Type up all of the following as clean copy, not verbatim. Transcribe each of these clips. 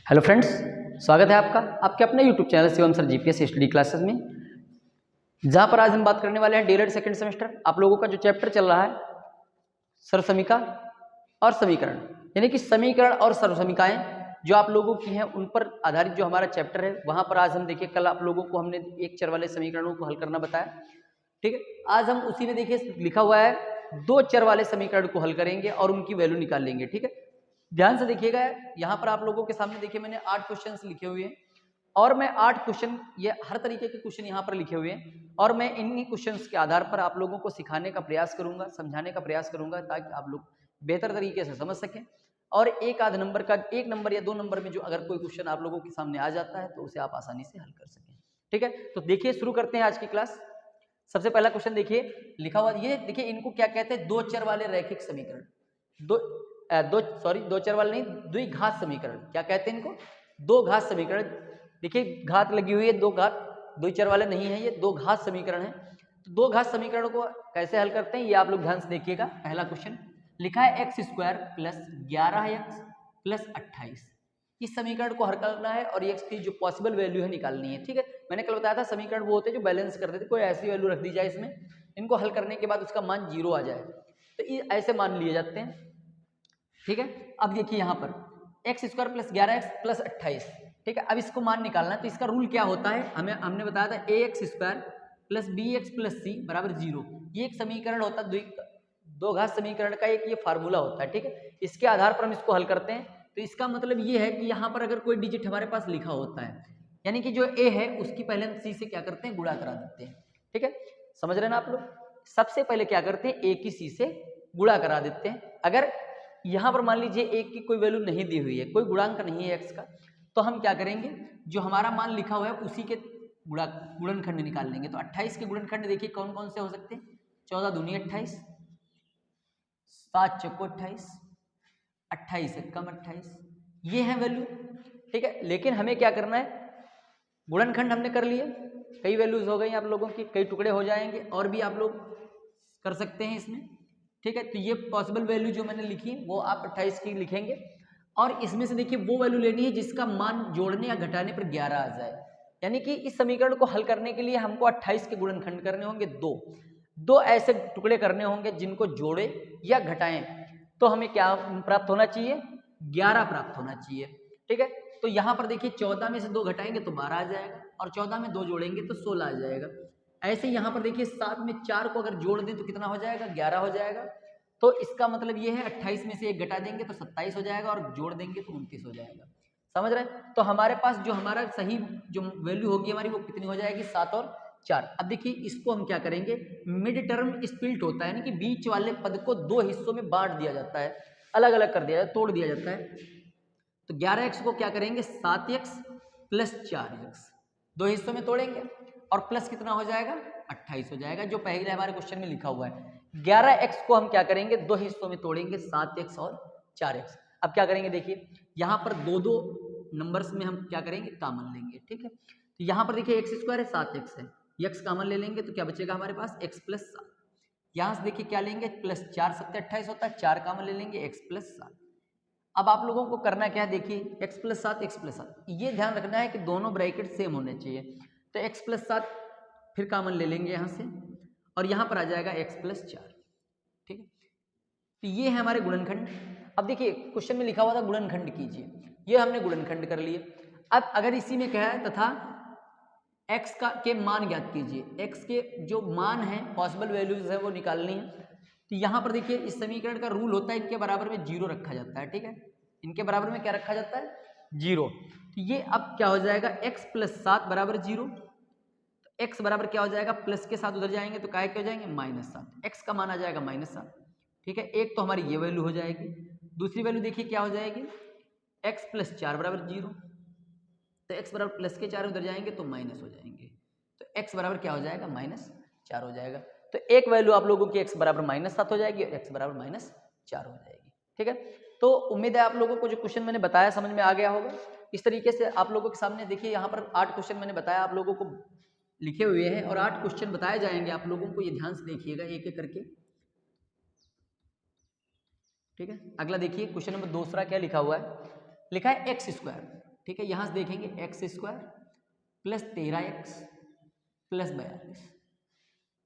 Hello friends, स्वागत है आपका आपके अपने YouTube channel Shivam sir GPS study classes में, जहां पर आज हम बात करने वाले हैं डीएलएड सेकंड सेमेस्टर आप लोगों का जो चैप्टर चल रहा है सर्वसमीका और समीकरण, यानी कि समीकरण और सर्वसमीकाएं जो आप लोगों की हैं उन पर आधारित जो हमारा चैप्टर है वहां पर आज हम देखिए कल आप लोगों को हमने एक चर वाले समीकरणों को हल करना बताया। ठीक है, आज हम उसी में देखिए लिखा हुआ है दो चर वाले समीकरण को हल करेंगे और उनकी वैल्यू निकाल लेंगे। ठीक है, ध्यान से देखिएगा, यहाँ पर आप लोगों के सामने देखिए मैंने 8 क्वेश्चंस लिखे हुए हैं और मैं 8 क्वेश्चन, ये हर तरीके के क्वेश्चन यहाँ पर लिखे हुए हैं और मैं इन्हीं क्वेश्चंस के आधार पर आप लोगों को सिखाने का प्रयास करूंगा, समझाने का प्रयास करूंगा ताकि आप लोग बेहतर तरीके से समझ सकें और एक आध नंबर का, एक नंबर या दो नंबर में जो अगर कोई क्वेश्चन आप लोगों के सामने आ जाता है तो उसे आप आसानी से हल कर सकें। ठीक है, तो देखिए शुरू करते हैं आज की क्लास। सबसे पहला क्वेश्चन देखिए लिखा हुआ, ये देखिए इनको क्या कहते हैं, दो चर वाले रैखिक समीकरण। दो चर वाले नहीं, द्विघात समीकरण। क्या कहते हैं इनको? दो घात समीकरण। देखिए घात लगी हुई है, दो घात, दो चर वाले नहीं है, ये दो घात समीकरण है। तो दो घात समीकरण को कैसे हल करते हैं ये आप लोग ध्यान से देखिएगा। पहला क्वेश्चन लिखा है x square plus 11x plus 28। इस समीकरण को हल करना है और एक्स की जो पॉसिबल वैल्यू है निकालनी है। ठीक है, मैंने कल बताया था समीकरण वो होते हैं जो बैलेंस करते थे, कोई ऐसी वैल्यू रख दी जाए इसमें, इनको हल करने के बाद उसका मान 0 आ जाए, तो ये ऐसे मान लिए जाते हैं। ठीक है, अब देखिए यहाँ पर x square plus 11x plus 28। ठीक है, अब इसको मान निकालना है तो इसका रूल क्या होता है, हमने बताया था a x square plus b x plus c बराबर 0। ये एक समीकरण होता है, दो घात समीकरण का एक ये फार्मूला होता है। ठीक है, इसके आधार पर हम इसको हल करते हैं। तो इसका मतलब ये है कि यहाँ पर अगर कोई डिजिट हमारे पास लिखा होता है, यानी कि जो ए है उसकी पहले हम सी से क्या करते हैं, गुणा करा देते हैं। ठीक है, समझ रहे ना आप लोग? सबसे पहले क्या करते हैं, ए की सी से गुणा करा देते हैं। अगर यहाँ पर मान लीजिए एक की कोई वैल्यू नहीं दी हुई है, कोई गुणांक नहीं है एक्स का, तो हम क्या करेंगे, जो हमारा मान लिखा हुआ है उसी के गुणनखंड निकाल लेंगे। तो 28 के गुणनखंड देखिए कौन कौन से हो सकते हैं, 14 दूनी 28, 7 चौको 28, 28 एकम 28, ये है वैल्यू। ठीक है, लेकिन हमें क्या करना है, गुणनखंड हमने कर लिए, कई वैल्यूज हो गई आप लोगों की, कई टुकड़े हो जाएंगे और भी आप लोग कर सकते हैं इसमें। ठीक है, तो ये पॉसिबल वैल्यू जो मैंने लिखी वो आप 28 की लिखेंगे और इसमें से देखिए वो वैल्यू लेनी है जिसका मान जोड़ने या घटाने पर 11 आ जाए। यानी कि इस समीकरण को हल करने के लिए हमको 28 के गुणनखंड करने होंगे, दो ऐसे टुकड़े करने होंगे जिनको जोड़े या घटाएं, तो हमें क्या प्राप्त होना चाहिए, 11 प्राप्त होना चाहिए। ठीक है, तो यहाँ पर देखिए 14 में से 2 घटाएंगे तो 12 आ जाएगा और 14 में 2 जोड़ेंगे तो 16 आ जाएगा। ऐसे यहाँ पर देखिए 7 में 4 को अगर जोड़ दें तो कितना हो जाएगा, 11 हो जाएगा। तो इसका मतलब ये है 28 में से 1 घटा देंगे तो 27 हो जाएगा और जोड़ देंगे तो 29 हो जाएगा। समझ रहे हैं? तो हमारे पास जो हमारा सही जो वैल्यू होगी हमारी वो कितनी हो जाएगी, 7 और 4। अब देखिए इसको हम क्या करेंगे, मिड टर्म स्प्लिट होता है, यानी कि बीच वाले पद को दो हिस्सों में बांट दिया जाता है, अलग अलग कर दिया जाता है, तोड़ दिया जाता है। तो 11x को क्या करेंगे, 7x प्लस 4x, दो हिस्सों में तोड़ेंगे और प्लस कितना हो जाएगा, 28 हो जाएगा, जो पहले हमारे क्वेश्चन में लिखा हुआ है। 11x को हम क्या करेंगे, दो हिस्सों में तोड़ेंगे, 7x और 4x। अब क्या करेंगे, देखिए यहाँ पर दो दो नंबर्स में हम क्या करेंगे, कॉमन लेंगे। ठीक है, तो यहाँ पर देखिए एक्स स्क्वायर है, 7x है, x कॉमन ले लेंगे तो क्या बचेगा हमारे पास, x प्लस 7। यहाँ से देखिए क्या लेंगे, प्लस 4 7 28 होता है, 4 कॉमन ले लेंगे, x प्लस 7। अब आप लोगों को करना क्या है, देखिए x प्लस 7 x प्लस 7, ये ध्यान रखना है कि दोनों ब्रैकेट सेम होने चाहिए। तो x प्लस 7 फिर कॉमन ले लेंगे यहाँ से और यहाँ पर आ जाएगा x प्लस 4। ठीक है, तो ये है हमारे गुणनखंड। अब देखिए क्वेश्चन में लिखा हुआ था गुणनखंड कीजिए, ये हमने गुणनखंड कर लिए। अब अगर इसी में क्या है, तथा x के मान ज्ञात कीजिए, x के जो मान है पॉसिबल वैल्यूज है वो निकालनी है। तो यहाँ पर देखिए इस समीकरण का रूल होता है इनके बराबर में 0 रखा जाता है। ठीक है, इनके बराबर में क्या रखा जाता है, 0। तो ये अब क्या हो जाएगा, x प्लस 7 बराबर 0। तो x बराबर क्या हो जाएगा, प्लस के साथ उधर जाएंगे तो क्या हो जाएंगे, -7, x का मान आ जाएगा -7। ठीक है, एक तो हमारी ये वैल्यू हो जाएगी, दूसरी वैल्यू देखिए क्या हो जाएगी, x प्लस 4 बराबर 0। तो x बराबर प्लस के 4 उधर जाएंगे तो माइनस हो जाएंगे, तो x बराबर क्या हो जाएगा, -4 हो जाएगा। तो एक वैल्यू आप लोगों की x बराबर -7 हो जाएगी और x बराबर -4 हो जाएगी। ठीक है, तो उम्मीद है आप लोगों को जो क्वेश्चन मैंने बताया समझ में आ गया होगा। इस तरीके से आप लोगों के सामने देखिए यहाँ पर 8 क्वेश्चन मैंने बताया आप लोगों को लिखे हुए हैं और 8 क्वेश्चन बताए जाएंगे आप लोगों को, ये ध्यान से देखिएगा एक एक करके। ठीक है, अगला देखिए क्वेश्चन नंबर दूसरा क्या लिखा हुआ है, लिखा है एक्स स्क्वायर ठीक है, यहाँ से देखेंगे x square plus 13x plus 42,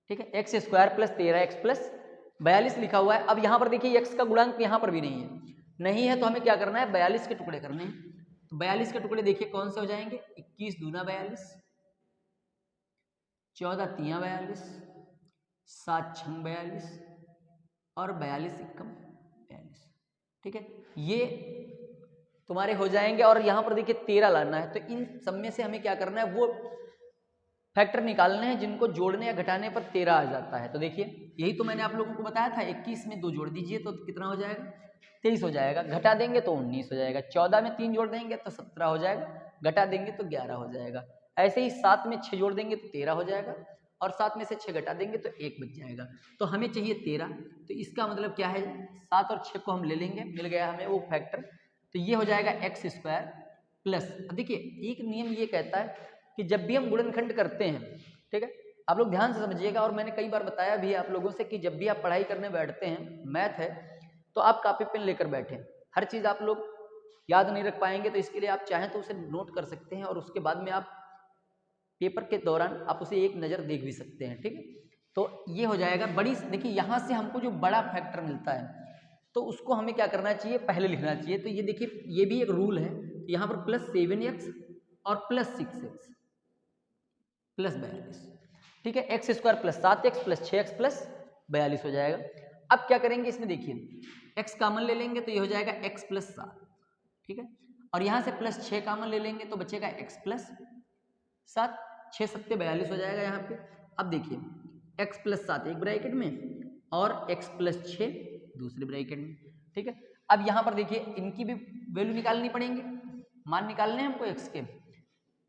ठीक है, x square plus 13x plus 42 लिखा हुआ है। अब यहाँ पर देखिए x का गुणांक यहाँ पर भी नहीं है तो हमें क्या करना है, 42 के टुकड़े करने हैं। तो 42 के टुकड़े देखिए कौन से हो जाएंगे, 21 दूना 42, 14 तिया 42, 7 छंग 42 और 42 इक्कम 42, ठीक है, ये तुम्हारे हो जाएंगे। और यहाँ पर देखिए 13 लाना है, तो इन सब में से हमें क्या करना है, वो फैक्टर निकालने हैं जिनको जोड़ने या घटाने पर 13 आ जाता है। तो देखिए यही तो मैंने आप लोगों को बताया था, 21 में 2 जोड़ दीजिए तो कितना हो जाएगा, 23 हो जाएगा, घटा देंगे तो 19 हो जाएगा, 14 में 3 जोड़ देंगे तो 17 हो जाएगा, घटा देंगे तो 11 हो जाएगा। ऐसे ही 7 में 6 जोड़ देंगे तो 13 हो जाएगा, और 7 में से 6 घटा देंगे तो 1 बच जाएगा। तो हमें चाहिए 13, तो इसका मतलब क्या है, 7 और 6 को हम ले लेंगे, मिल गया हमें वो फैक्टर। तो ये हो जाएगा एक्स स्क्वायर प्लस, देखिए एक नियम ये कहता है कि जब भी हम गुणनखंड करते हैं, ठीक है, आप लोग ध्यान से समझिएगा, और मैंने कई बार बताया भी आप लोगों से कि जब भी आप पढ़ाई करने बैठते हैं, मैथ है, तो आप कॉपी पेन लेकर बैठें। हर चीज़ आप लोग याद नहीं रख पाएंगे, तो इसके लिए आप चाहें तो उसे नोट कर सकते हैं, और उसके बाद में आप पेपर के दौरान आप उसे एक नज़र देख भी सकते हैं, ठीक है। तो ये हो जाएगा बड़ी, देखिए यहाँ से हमको जो बड़ा फैक्टर मिलता है तो उसको हमें क्या करना चाहिए, पहले लिखना चाहिए। तो ये देखिए ये भी एक रूल है, यहाँ पर प्लस 7x और प्लस 6x प्लस 42, ठीक है, x square plus 7x plus 6x plus 42 हो जाएगा। अब क्या करेंगे, इसमें देखिए x कॉमन ले लेंगे तो ये हो जाएगा x प्लस 7, ठीक है, और यहाँ से प्लस 6 कॉमन ले लेंगे तो बचेगा x प्लस 7, 6 सत्ते 42 हो जाएगा यहाँ पे। अब देखिए x प्लस 7 एक ब्रैकेट में और x प्लस 6 दूसरे ब्रैकेट में, ठीक है। अब यहाँ पर देखिए इनकी भी वैल्यू निकालनी पड़ेंगे, मान निकालने हैं हमको x के,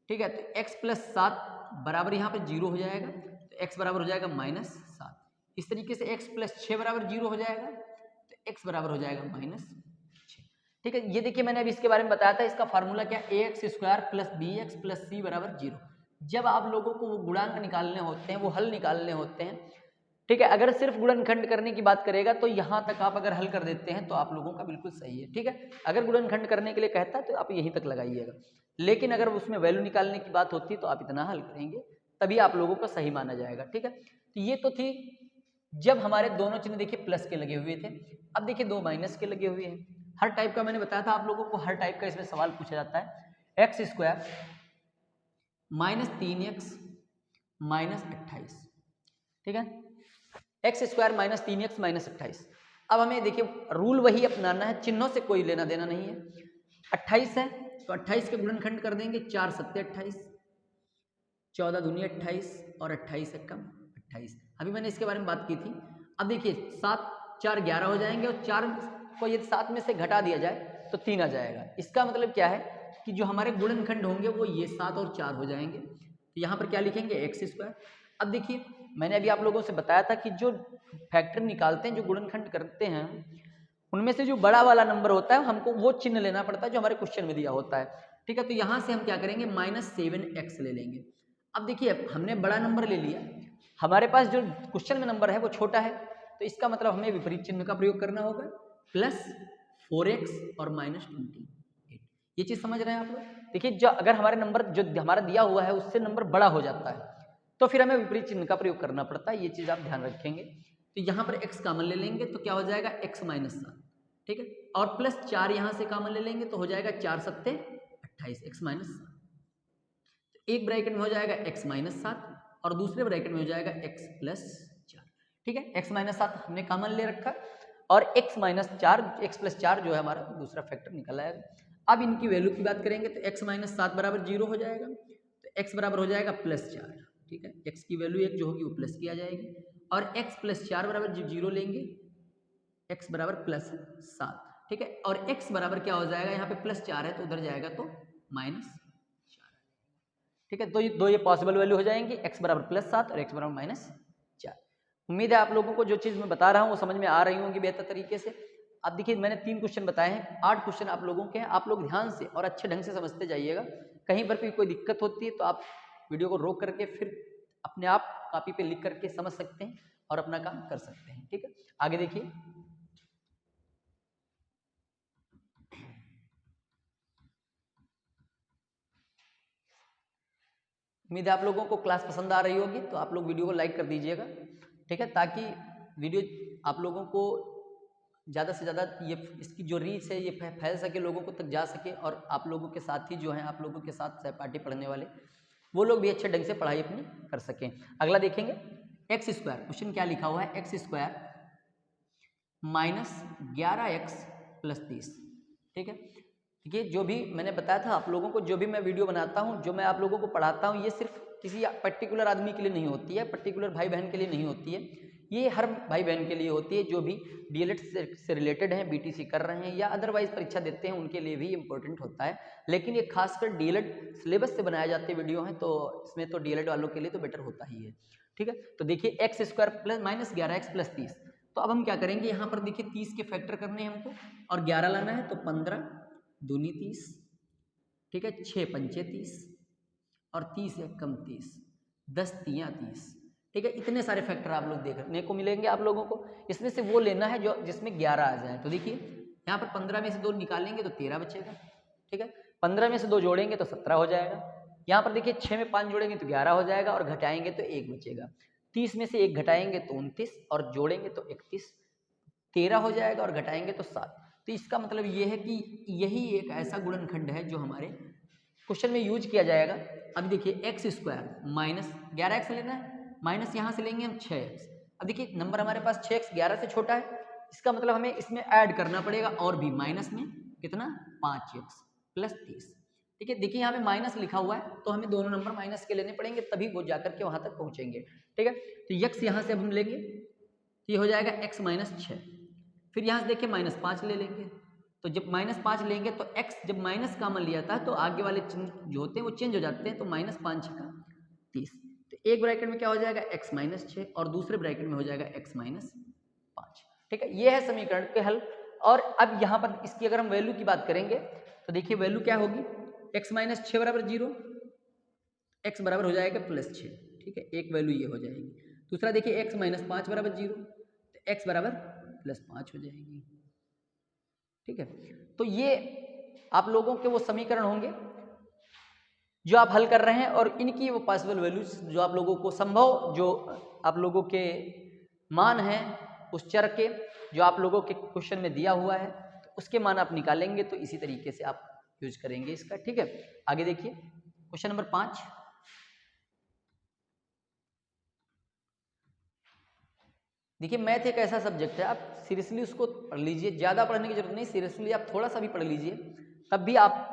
ठीक है। तो x प्लस 7 बराबर यहाँ पे 0 हो जाएगा, तो x बराबर हो जाएगा -7। इस तरीके से x प्लस 6 बराबर 0 हो जाएगा, तो x बराबर हो जाएगा -6, ठीक है। ये देखिए मैंने अभी इसके बारे में बताया था, इसका फार्मूला क्या, ax square plus bx plus c बराबर 0। जब आप लोगों को वो गुणांक निकालने होते हैं, वो हल निकालने होते हैं, ठीक है, अगर सिर्फ गुणनखंड करने की बात करेगा तो यहाँ तक आप अगर हल कर देते हैं तो आप लोगों का बिल्कुल सही है, ठीक है। अगर गुणनखंड करने के लिए कहता है तो आप यहीं तक लगाइएगा, लेकिन अगर उसमें वैल्यू निकालने की बात होती है तो आप इतना हल करेंगे तभी आप लोगों का सही माना जाएगा, ठीक है। तो ये तो थी जब हमारे दोनों चिन्ह देखिए प्लस के लगे हुए थे। अब देखिए 2 माइनस के लगे हुए हैं। हर टाइप का मैंने बताया था आप लोगों को, हर टाइप का इसमें सवाल पूछा जाता है। X square minus 3x minus 28, ठीक है, x square minus 3x minus 28। अब हमें देखिए रूल वही अपनाना है, चिन्हों से कोई लेना देना नहीं है। 28 है तो 28 के गुणनखंड कर देंगे, 4 सत्ते 28, 14 दूनी 28 और 28 एकम 28। अभी मैंने इसके बारे में बात की थी। अब देखिए 7 4 11 हो जाएंगे, और 4 को यदि 7 में से घटा दिया जाए तो 3 आ जाएगा। इसका मतलब क्या है कि जो हमारे गुणनखंड होंगे वो ये 7 और 4 हो जाएंगे। तो यहाँ पर क्या लिखेंगे, एक्स स्क्वायर। अब देखिए मैंने अभी आप लोगों से बताया था कि जो फैक्टर निकालते हैं, जो गुणनखंड करते हैं, उनमें से जो बड़ा वाला नंबर होता है हमको वो चिन्ह लेना पड़ता है जो हमारे क्वेश्चन में दिया होता है, ठीक है। तो यहाँ से हम क्या करेंगे, -7x ले लेंगे। अब देखिए हमने बड़ा नंबर ले लिया, हमारे पास जो क्वेश्चन में नंबर है वो छोटा है, तो इसका मतलब हमें विपरीत चिन्ह का प्रयोग करना होगा, प्लस 4x और -28। ये चीज़ समझ रहे हैं आप लोग। देखिए जो अगर हमारे नंबर जो हमारा दिया हुआ है उससे नंबर बड़ा हो जाता है तो फिर हमें विपरीत चिन्ह का प्रयोग करना पड़ता है, ये चीज़ आप ध्यान रखेंगे। तो यहाँ पर x कॉमन ले लेंगे तो क्या हो जाएगा, x माइनस 7, ठीक है, और प्लस 4 यहाँ से कॉमन ले लेंगे तो हो जाएगा 4 सत्ते 28, x माइनस 7। तो एक ब्रैकेट में हो जाएगा x माइनस 7 और दूसरे ब्रैकेट में हो जाएगा x प्लस 4, ठीक है। x माइनस 7 हमने कॉमन ले रखा और x माइनस 4, x प्लस 4 जो है हमारा दूसरा फैक्टर निकल आएगा। अब इनकी वैल्यू की बात करेंगे तो x माइनस 7 बराबर 0 हो जाएगा, तो x बराबर हो जाएगा +4, ठीक है। x की वैल्यू 1 जो होगी वो प्लस की आ जाएगी, और x प्लस 4 बराबर जब 0 लेंगे, x बराबर +7, ठीक है, और x बराबर क्या हो जाएगा, यहाँ पे +4 है तो उधर जाएगा तो -4, ठीक है। तो ये पॉसिबल वैल्यू हो जाएंगी, x बराबर +7 और x बराबर -4। उम्मीद है आप लोगों को जो चीज़ मैं बता रहा हूँ वो समझ में आ रही होंगी बेहतर तरीके से। अब देखिए मैंने 3 क्वेश्चन बताए हैं, 8 क्वेश्चन आप लोगों के हैं, आप लोग ध्यान से और अच्छे ढंग से समझते जाइएगा। कहीं पर भी कोई दिक्कत होती है तो आप वीडियो को रोक करके फिर अपने आप कॉपी पे लिख करके समझ सकते हैं और अपना काम कर सकते हैं, ठीक है। आगे देखिए, उम्मीद है आप लोगों को क्लास पसंद आ रही होगी, तो आप लोग वीडियो को लाइक कर दीजिएगा, ठीक है, ताकि वीडियो आप लोगों को ज़्यादा से ज़्यादा ये इसकी जो रीच है ये फैल सके, लोगों को तक जा सके, और आप लोगों के साथी जो हैं, आप लोगों के साथ सहपाठी पढ़ने वाले, वो लोग भी अच्छे ढंग से पढ़ाई अपनी कर सकें। अगला देखेंगे एक्स स्क्वायर, क्वेश्चन क्या लिखा हुआ है, x square minus 11x plus 30, ठीक है। देखिए जो भी मैंने बताया था आप लोगों को, जो भी मैं वीडियो बनाता हूँ, जो मैं आप लोगों को पढ़ाता हूँ, ये सिर्फ किसी पर्टिकुलर आदमी के लिए नहीं होती है, पर्टिकुलर भाई बहन के लिए नहीं होती है, ये हर भाई बहन के लिए होती है जो भी डीएलएड से रिलेटेड हैं, बीटीसी कर रहे हैं या अदरवाइज परीक्षा देते हैं, उनके लिए भी इंपॉर्टेंट होता है। लेकिन ये खासकर डीएलएड सिलेबस से बनाए जाते वीडियो हैं, तो इसमें तो डीएलएड वालों के लिए तो बेटर होता ही है, ठीक है। तो देखिए x square plus minus 11x plus 30, तो अब हम क्या करेंगे, यहाँ पर देखिए 30 के फैक्टर करने हैं हमको और 11 लाना है, तो 15 दूनी 30, ठीक है, 6 पंचे 30 और 30 एक कम 30, 10 तियाँ 30, ठीक है। इतने सारे फैक्टर आप लोग देखने को मिलेंगे आप लोगों को, इसमें से वो लेना है जो जिसमें 11 आ जाए। तो देखिए यहाँ पर 15 में से 2 निकालेंगे तो 13 बचेगा, ठीक है, 15 में से 2 जोड़ेंगे तो 17 हो जाएगा, यहाँ पर देखिए 6 में 5 जोड़ेंगे तो 11 हो जाएगा और घटाएंगे तो 1 बचेगा, 30 में से 1 घटाएंगे तो 29 और जोड़ेंगे तो 31, 13 हो जाएगा और घटाएंगे तो 7। तो इसका मतलब ये है कि यही एक ऐसा गुणनखंड है जो हमारे क्वेश्चन में यूज किया जाएगा। अब देखिए एक्स स्क्वायर माइनस 11x लेना है, माइनस यहाँ से लेंगे हम 6x। अब देखिए नंबर हमारे पास 6x 11 से छोटा है, इसका मतलब हमें इसमें ऐड करना पड़ेगा और भी माइनस में कितना 5x प्लस 30, ठीक है। देखिए यहाँ पे माइनस लिखा हुआ है तो हमें दोनों नंबर माइनस के लेने पड़ेंगे, तभी वो जाकर के वहां तक पहुंचेंगे, ठीक है। तो x यहाँ से अब हम लेंगे तो ये हो जाएगा x माइनस 6, फिर यहाँ से देखिए माइनस 5 ले लेंगे, तो जब माइनस 5 लेंगे तो x जब माइनस कॉमन लिया था तो आगे वाले चिन्ह जो होते हैं वो चेंज हो जाते हैं, तो माइनस 5 का 30, तो एक ब्रैकेट में क्या हो जाएगा x माइनस 6 और दूसरे ब्रैकेट में हो जाएगा x माइनस 5, ठीक है। ये है समीकरण के हल। और अब यहाँ पर इसकी अगर हम वैल्यू की बात करेंगे तो देखिए वैल्यू क्या होगी, x माइनस 6 बराबर 0, x बराबर हो जाएगा प्लस 6, ठीक है, एक वैल्यू ये हो जाएगी। दूसरा देखिए x माइनस 5 बराबर 0, तो x बराबर प्लस 5 हो जाएगी, ठीक है। तो ये आप लोगों के वो समीकरण होंगे जो आप हल कर रहे हैं और इनकी वो पॉसिबल वैल्यूज जो आप लोगों को संभव जो आप लोगों के मान हैं उस चर के जो आप लोगों के क्वेश्चन में दिया हुआ है, तो उसके मान आप निकालेंगे, तो इसी तरीके से आप यूज करेंगे इसका, ठीक है। आगे देखिए क्वेश्चन नंबर 5, देखिए मैथ एक ऐसा सब्जेक्ट है, आप सीरियसली उसको पढ़ लीजिए, ज़्यादा पढ़ने की जरूरत नहीं, सीरियसली आप थोड़ा सा भी पढ़ लीजिए, तब भी आप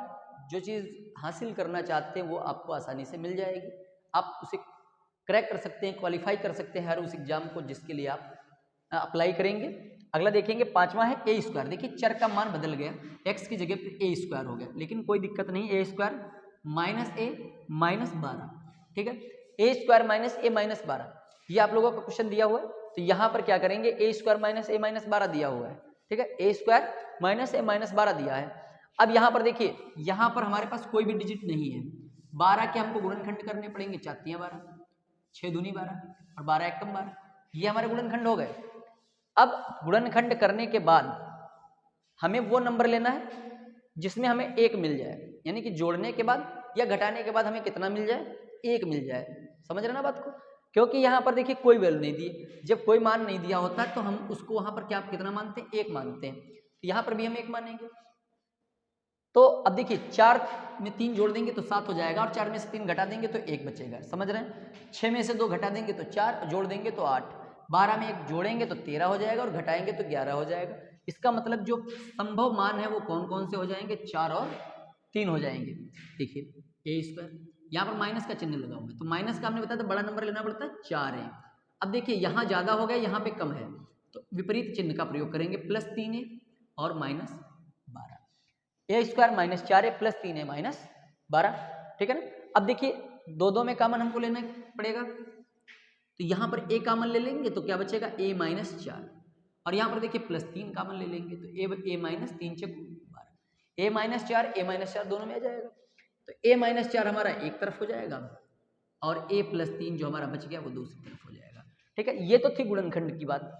जो चीज़ हासिल करना चाहते हैं वो आपको आसानी से मिल जाएगी, आप उसे क्रैक कर सकते हैं, क्वालिफाई कर सकते हैं हर उस एग्जाम को जिसके लिए आप अप्लाई करेंगे। अगला देखेंगे पांचवा है ए स्क्वायर, देखिए चर का मान बदल गया, एक्स की जगह पर ए स्क्वायर हो गया, लेकिन कोई दिक्कत नहीं, ए स्क्वायर माइनस ए माइनस 12, ठीक है, ए स्क्वायर माइनस ए माइनस 12, ये आप लोगों का क्वेश्चन दिया हुआ है। तो यहाँ पर क्या करेंगे, ए स्क्वायर माइनस ए माइनस 12 दिया हुआ है, ठीक है, ए स्क्वायर माइनस ए माइनस 12 दिया है। अब यहाँ पर देखिए, यहाँ पर हमारे पास कोई भी डिजिट नहीं है, 12 के हमको गुणनखंड करने पड़ेंगे, 4 तियां 12, 6 दूनी 12 और 12 एकम 12, ये हमारे गुणनखंड हो गए। अब गुणनखंड करने के बाद हमें वो नंबर लेना है जिसमें हमें एक मिल जाए, यानी कि जोड़ने के बाद या घटाने के बाद हमें कितना मिल जाए, एक मिल जाए, समझ रहे ना बात को, क्योंकि यहाँ पर देखिए कोई वैल्यू नहीं दी, जब कोई मान नहीं दिया होता तो हम उसको वहां पर क्या कितना मानते हैं, एक मानते हैं, तो यहाँ पर भी हम एक मानेंगे। तो अब देखिए 4 में 3 जोड़ देंगे तो 7 हो जाएगा और 4 में से 3 घटा देंगे तो 1 बचेगा, समझ रहे हैं। 6 में से 2 घटा देंगे तो 4, जोड़ देंगे तो 8, 12 में 1 जोड़ेंगे तो 13 हो जाएगा और घटाएंगे तो 11 हो जाएगा। इसका मतलब जो संभव मान है वो कौन कौन से हो जाएंगे, 4 और 3 हो जाएंगे। देखिए ए स्क्वायर, यहाँ पर माइनस का चिन्ह लगा हुआ है, तो माइनस का हमने बताया था बड़ा नंबर लेना पड़ता है, 4 है। अब देखिए यहाँ ज़्यादा हो गया, यहाँ पे कम है, तो विपरीत चिन्ह का प्रयोग करेंगे, प्लस 3 है और माइनस 12, ए स्क्वायर माइनस 4 है प्लस 3 है माइनस 12, ठीक है ना। अब देखिए दो दो में कॉमन हमको लेना पड़ेगा, तो यहाँ पर ए कॉमन ले लेंगे तो क्या बचेगा, ए माइनस 4, और यहाँ पर देखिए प्लस 3 कॉमन ले लेंगे तो ए माइनस 3 × 12, ए माइनस 4 ए माइनस 4 दोनों में आ जाएगा, तो ए माइनस 4 हमारा एक तरफ हो जाएगा और ए प्लस 3 जो हमारा बच गया वो दूसरी तरफ हो जाएगा, ठीक है। ये तो थी गुणनखंड की बात।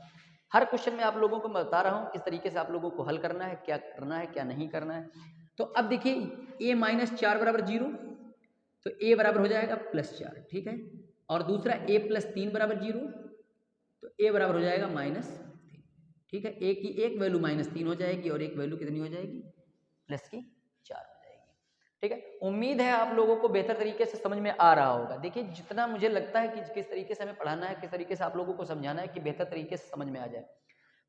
हर क्वेश्चन में आप लोगों को मैं बता रहा हूँ किस तरीके से आप लोगों को हल करना है, क्या करना है क्या नहीं करना है। तो अब देखिए ए माइनस 4 बराबर 0, तो a बराबर हो जाएगा +4, ठीक है। और दूसरा a + 3 बराबर 0, तो a बराबर हो जाएगा -3, ठीक है। a की एक वैल्यू -3 हो जाएगी और एक वैल्यू कितनी हो जाएगी, +4 हो जाएगी, ठीक है। उम्मीद है आप लोगों को बेहतर तरीके से समझ में आ रहा होगा। देखिए जितना मुझे लगता है कि किस तरीके से हमें पढ़ाना है, किस तरीके से आप लोगों को समझाना है कि बेहतर तरीके से समझ में आ जाए।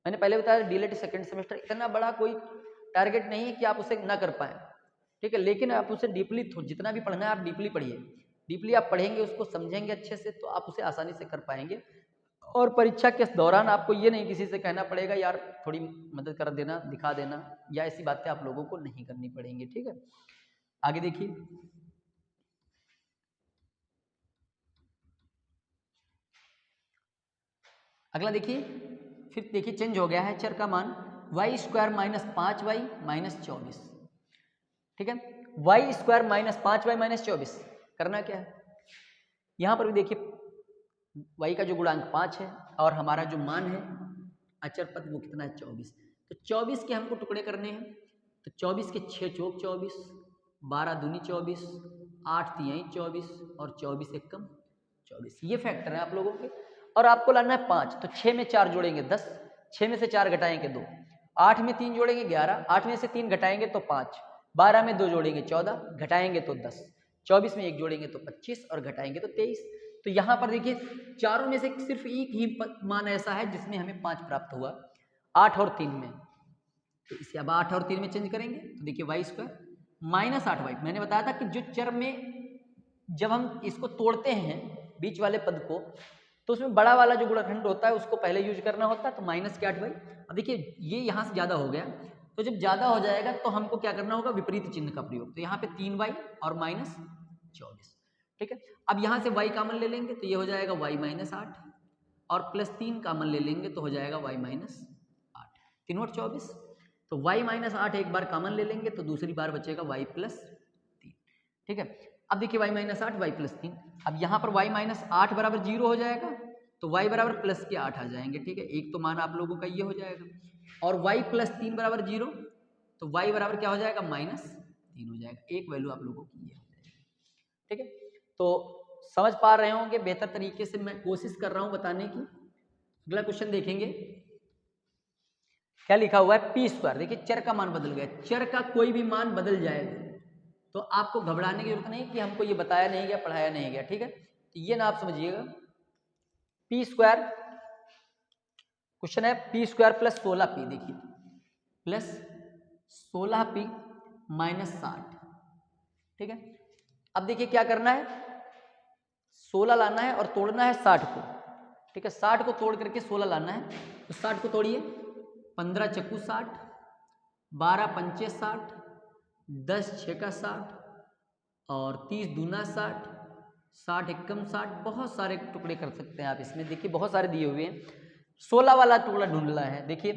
मैंने पहले बताया डीएलएड सेकंड सेमेस्टर इतना बड़ा कोई टारगेट नहीं है कि आप उसे ना कर पाएं, ठीक है। लेकिन आप उसे डीपली जितना भी पढ़ना है आप डीपली पढ़िए, डीपली आप पढ़ेंगे, उसको समझेंगे अच्छे से, तो आप उसे आसानी से कर पाएंगे। और परीक्षा के दौरान आपको ये नहीं किसी से कहना पड़ेगा यार थोड़ी मदद कर देना, दिखा देना, या ऐसी बातें आप लोगों को नहीं करनी पड़ेंगी, ठीक है। आगे देखिए, अगला देखिए, फिर देखिए चेंज हो गया है चर का मान, y² - 5y - 24, ठीक है। y² - 5y - 24 करना क्या है, यहां पर भी देखिए y का जो गुणांक 5 है और हमारा जो मान है अचर पद वो कितना है 24, तो 24 के हमको टुकड़े करने हैं। तो 24 के 6 चौक 24, 12 दूनी 24, 8 तिहाई 24 और 24 एकम 24, ये फैक्टर है आप लोगों के। और आपको लाना है 5, तो 6 में 4 जोड़ेंगे 10, 6 में से 4 घटाएंगे 2, 8 में 3 जोड़ेंगे 11, 8 में से 3 घटाएंगे तो 5, 12 में 2 जोड़ेंगे 14, घटाएंगे तो 10, 24 में 1 जोड़ेंगे तो 25 और घटाएंगे तो 23। तो यहाँ पर देखिए चारों में से सिर्फ एक ही मान ऐसा है जिसमें हमें 5 प्राप्त हुआ, 8 और 3 में। तो इसे अब 8 और 3 में चेंज करेंगे तो देखिए y² - 8y, मैंने बताया था कि जो चर में जब हम इसको तोड़ते हैं बीच वाले पद को, तो उसमें बड़ा वाला जो गुणनखंड होता है उसको पहले यूज करना होता है, तो -8y। अब देखिए ये यहाँ से ज़्यादा हो गया, तो जब ज़्यादा हो जाएगा तो हमको क्या करना होगा, विपरीत चिन्ह का प्रयोग। तो यहाँ पे 3y और -24, ठीक है। अब यहाँ से y कॉमन ले लेंगे तो ये हो जाएगा y - 8 और +3 कॉमन ले लेंगे तो हो जाएगा y - 8, 3 और 24, तो y - 8 एक बार कॉमन ले लेंगे तो दूसरी बार बचेगा y + 3, ठीक है। अब देखिए y - 8 y + 3, अब यहाँ पर y - 8 बराबर 0 हो जाएगा, तो y बराबर +8 आ जाएंगे, ठीक है। एक तो मान आप लोगों का ये हो जाएगा, और y + 3 बराबर 0, तो y बराबर क्या हो जाएगा, -3 हो जाएगा, एक वैल्यू आप लोगों की ये हो जाएगी, ठीक है। तो समझ पा रहे होंगे, बेहतर तरीके से मैं कोशिश कर रहा हूं बताने की। अगला क्वेश्चन देखेंगे, क्या लिखा हुआ है, p²। देखिए चर का मान बदल गया, चर का कोई भी मान बदल जाएगा तो आपको घबराने की जरूरत नहीं कि हमको ये बताया नहीं गया, पढ़ाया नहीं गया, ठीक है। तो ये ना आप समझिएगा, p², क्वेश्चन है p² + 16p, देखिए +16p - 60, ठीक है। अब देखिए क्या करना है, 16 लाना है और तोड़ना है 60 को, ठीक है। 60 को तोड़ करके 16 लाना है, तो 60 को तोड़िए, 15 चक्कू 60, 12 पंचे 60, 10 छेका 60 और 30 दूना 60, 60 एकम 60, बहुत सारे टुकड़े कर सकते हैं आप इसमें, देखिए बहुत सारे दिए हुए हैं। 16 वाला टुकड़ा ढूंढना है, देखिए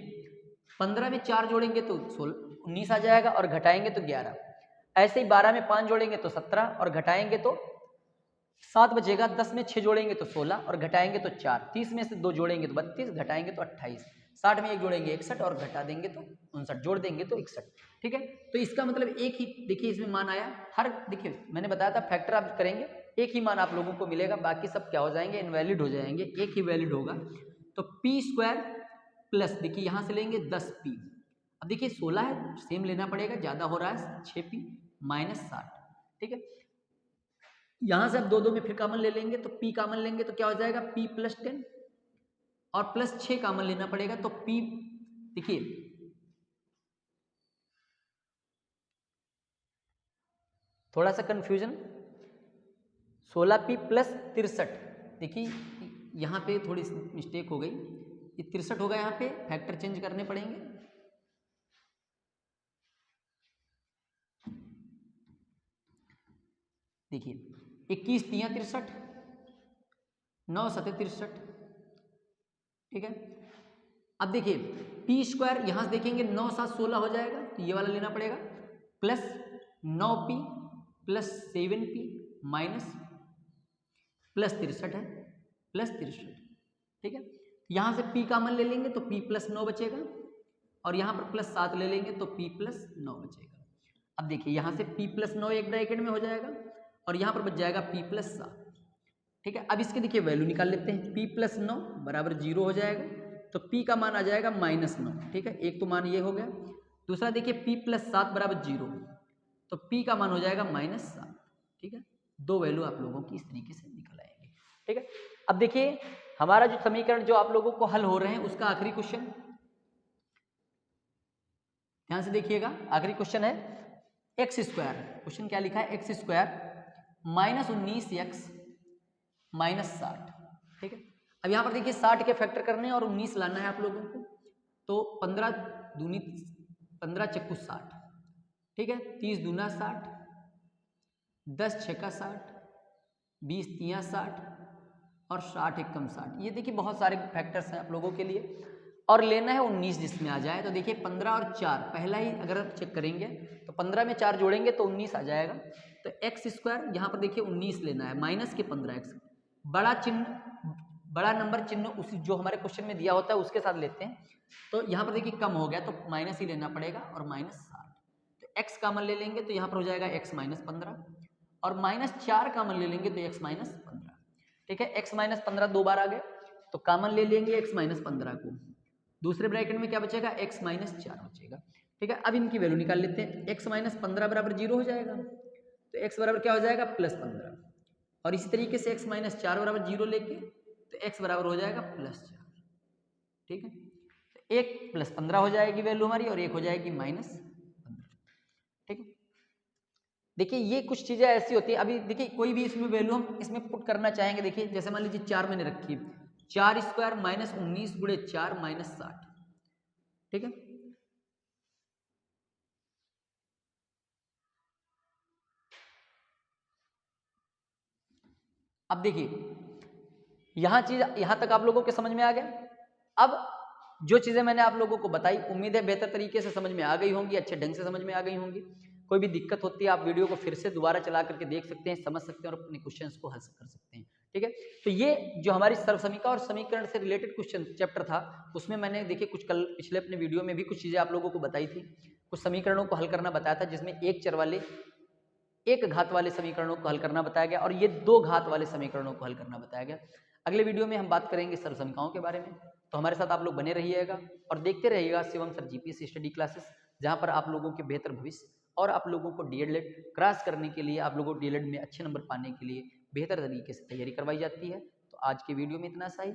15 में 4 जोड़ेंगे तो 19 आ जाएगा और घटाएंगे तो 11, ऐसे ही 12 में 5 जोड़ेंगे तो 17 और घटाएंगे तो 7 बचेगा, 10 में 6 जोड़ेंगे तो 16 और घटाएंगे तो 4, 30 में से 2 जोड़ेंगे तो 32, घटाएंगे तो 28, 60 में 1 जोड़ेंगे 61 और घटा देंगे तो 59, जोड़ देंगे तो 61, ठीक है। तो इसका मतलब एक ही, देखिए इसमें मान आया, हर देखिए मैंने बताया था फैक्टर आप करेंगे एक ही मान आप लोगों को मिलेगा, बाकी सब क्या हो जाएंगे, इनवैलिड हो जाएंगे, एक ही वैलिड होगा। तो p² प्लस देखिए यहाँ से लेंगे 10p, अब देखिए 16 है, सेम लेना पड़ेगा, ज़्यादा हो रहा है, 6p - 60, ठीक है। यहाँ से अब 2 में फिर कॉमन ले लेंगे, तो p कॉमन लेंगे तो क्या हो जाएगा, p + 10 और +6 कॉमन लेना पड़ेगा, तो p देखिए थोड़ा सा कंफ्यूजन, 16p + 63, देखिए यहाँ पे थोड़ी मिस्टेक हो गई, ये 63 होगा, यहाँ पे फैक्टर चेंज करने पड़ेंगे। देखिए 21 × 3 = 63, 9 × 7 = 63, ठीक है। अब देखिए p² यहाँ से देखेंगे 9 × 7 = 16 हो जाएगा, तो ये वाला लेना पड़ेगा, plus 9p + 7p minus plus 63 है, प्लस 63, ठीक है। यहाँ से p कॉमन ले लेंगे तो p + 9 बचेगा और यहाँ पर +7 ले लेंगे तो p + 9 बचेगा। अब देखिए यहाँ से p + 9 एक ब्रैकेट में हो जाएगा और यहाँ पर बच जाएगा p प्लस 7। ठीक है, अब इसके देखिए वैल्यू निकाल लेते हैं। p प्लस 9 बराबर 0 हो जाएगा, तो p का मान आ जाएगा -9। ठीक है, एक तो मान ये हो गया। दूसरा देखिए p प्लस 7 बराबर 0, तो p का मान हो जाएगा -7। ठीक है, दो वैल्यू आप लोगों की इस तरीके से निकल आएंगे। ठीक है, अब देखिए हमारा जो समीकरण जो आप लोगों को हल हो रहे हैं उसका आखिरी क्वेश्चन ध्यान से देखिएगा। आखिरी क्वेश्चन है एक्स स्क्वायर। क्वेश्चन क्या लिखा है? X square -19x -60। ठीक है, अब यहाँ पर देखिए 60 के फैक्टर करने हैं और 19 लाना है आप लोगों को, तो 15 दूनी 15 चक्कू 60। ठीक है, 30 दूना 60, 10 छक्का 60, 20 तियाँ 60 और 60 एकम 60। ये देखिए बहुत सारे फैक्टर्स हैं आप लोगों के लिए, और लेना है 19 जिसमें आ जाए। तो देखिए 15 और 4 पहला ही अगर आप चेक करेंगे तो 15 में 4 जोड़ेंगे तो 19 आ जाएगा। तो एक्स स्क्वायर यहाँ पर देखिए 19 लेना है, माइनस के 15x। बड़ा चिन्ह, बड़ा नंबर चिन्ह उसी जो हमारे क्वेश्चन में दिया होता है उसके साथ लेते हैं। तो यहाँ पर देखिए कम हो गया तो माइनस ही लेना पड़ेगा और -60। तो x कॉमन ले लेंगे तो यहाँ पर हो जाएगा x -15, और -4 कॉमन ले लेंगे तो x -15। ठीक है, x -15 दो बार आ गए तो कॉमन ले लेंगे x -15 को। दूसरे ब्रैकेट में क्या बचेगा? x -4 बचेगा। ठीक है, अब इनकी वैल्यू निकाल लेते हैं। x -15 बराबर 0 हो जाएगा, तो x बराबर क्या हो जाएगा? +15। और इसी तरीके से x -4 बराबर 0 लेके तो x बराबर हो जाएगा +4। ठीक है, तो 1 + 15 हो जाएगी वैल्यू हमारी, और 1 हो जाएगी -15। ठीक है, देखिए ये कुछ चीज़ें ऐसी होती है। अभी देखिए कोई भी इसमें वैल्यू हम इसमें पुट करना चाहेंगे, देखिए जैसे मान लीजिए 4 मैंने रखी, 4 स्क्वायर -19 गुणे 4 -60। ठीक है, अब देखिए यहाँ तक आप लोगों के समझ में आ गया। अब जो चीज़ें मैंने आप लोगों को बताई, उम्मीद है बेहतर तरीके से समझ में आ गई होंगी, अच्छे ढंग से समझ में आ गई होंगी। कोई भी दिक्कत होती है आप वीडियो को फिर से दोबारा चला करके देख सकते हैं, समझ सकते हैं और अपने क्वेश्चंस को हल कर सकते हैं। ठीक है, तो ये जो हमारी सर्वसमीकरण और समीकरण से रिलेटेड क्वेश्चन चैप्टर था, उसमें मैंने देखिए कुछ कल पिछले अपने वीडियो में भी कुछ चीज़ें आप लोगों को बताई थी। कुछ समीकरणों को हल करना बताया था, जिसमें एक चर वाले एक घात वाले समीकरणों को हल करना बताया गया और ये दो घात वाले समीकरणों को हल करना बताया गया। अगले वीडियो में हम बात करेंगे सर्वसमीकरणों के बारे में, तो हमारे साथ आप लोग बने रहिएगा और देखते रहिएगा Shivam sir GPSC study classes, जहां पर आप लोगों के बेहतर भविष्य और आप लोगों को डीएलएड क्रॉस करने के लिए, आप लोगों को डीएलएड में अच्छे नंबर पाने के लिए बेहतर तरीके से तैयारी करवाई जाती है। तो आज की वीडियो में इतना सा ही।